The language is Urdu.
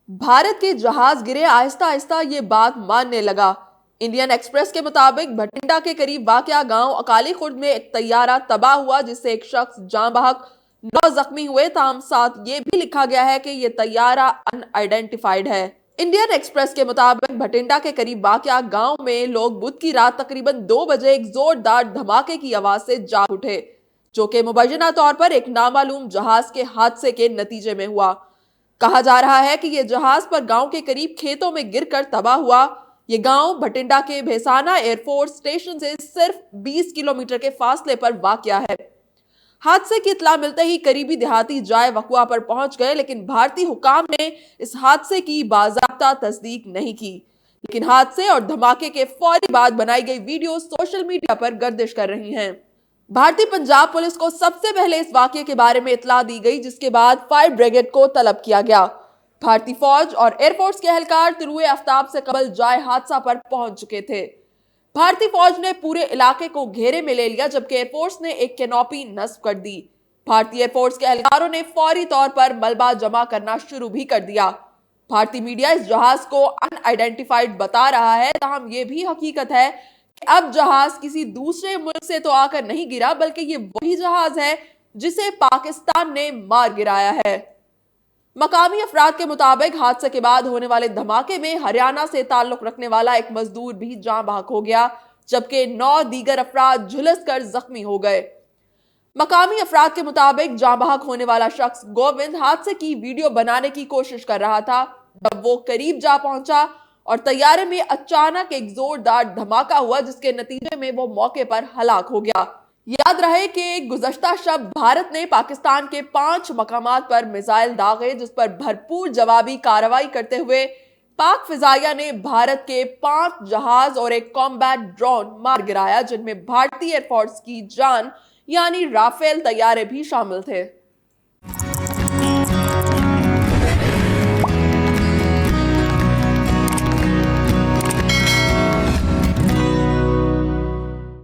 بھارت کے جہاز گرے، آہستہ آہستہ یہ بات ماننے لگا۔ انڈین ایکسپریس کے مطابق بھٹنڈا کے قریب واقع گاؤں اکالی خرد میں ایک طیارہ تباہ ہوا جس سے ایک شخص جاں بحق 9 زخمی ہوئے، تاہم ساتھ یہ بھی لکھا گیا ہے کہ یہ طیارہ ان آئیڈینٹیفائیڈ ہے۔ انڈین ایکسپریس کے مطابق بھٹنڈا کے قریب واقع گاؤں میں لوگ بدھ کی رات تقریباً 2 بجے ایک زوردار دھماکے کی آواز سے جاگ اٹھے، جو کہ مبینہ طور پر ایک نامعلوم جہاز کے حادثے کے نتیجے میں ہوا۔ کہا جا رہا ہے کہ یہ جہاز پر گاؤں کے قریب کھیتوں میں گر کر تباہ ہوا۔ یہ گاؤں بھٹنڈا کے بھیسانہ ایئر فورس اسٹیشن سے صرف 20 کلومیٹر کے فاصلے پر واقع ہے۔ حادثے کی اطلاع ملتے ہی قریبی دیہاتی جائے وقوع پر پہنچ گئے، لیکن بھارتی حکام نے اس حادثے کی باضابطہ تصدیق نہیں کی۔ لیکن حادثے اور دھماکے کے فوری بعد بنائی گئی ویڈیو سوشل میڈیا پر گردش کر رہی ہیں۔ بھارتی پنجاب پولیس کو سب سے پہلے اس واقعے کے بارے میں اطلاع دی گئی، جس کے بعد فائر بریگیڈ کو طلب کیا گیا۔ بھارتی فوج اور ایئر فورس کے اہلکار طلوع آفتاب سے قبل جائے حادثہ پر پہنچ چکے تھے۔ بھارتی فوج نے پورے علاقے کو گھیرے میں لے لیا، جبکہ ایئر فورس نے ایک کینوپی نصب کر دی۔ بھارتی ایئر فورس کے اہلکاروں نے فوری طور پر ملبہ جمع کرنا شروع بھی کر دیا۔ بھارتی میڈیا اس جہاز کو ان آئیڈینٹیفائیڈ بتا رہا ہے، تاہم یہ بھی حقیقت ہے کہ اب جہاز کسی دوسرے ملک سے تو آ کر نہیں گرا، بلکہ یہ وہی جہاز ہے جسے پاکستان نے مار گرایا ہے۔ مقامی افراد کے مطابق حادثے کے بعد ہونے والے دھماکے میں ہریانہ سے تعلق رکھنے والا ایک مزدور بھی جاں بحق ہو گیا، جبکہ 9 دیگر افراد جھلس کر زخمی ہو گئے۔ مقامی افراد کے مطابق جاں بحق ہونے والا شخص گووند حادثے کی ویڈیو بنانے کی کوشش کر رہا تھا جب وہ قریب جا پہنچا اور طیارے میں اچانک ایک زوردار دھماکہ ہوا، جس کے نتیجے میں وہ موقع پر ہلاک ہو گیا۔ یاد رہے کہ گزشتہ شب بھارت نے پاکستان کے 5 مقامات پر میزائل داغے، جس پر بھرپور جوابی کارروائی کرتے ہوئے پاک فضائیہ نے بھارت کے 5 جہاز اور ایک کامبیٹ ڈرون مار گرایا، جن میں بھارتی ایئر فورس کی جان یعنی رافیل طیارے بھی شامل تھے۔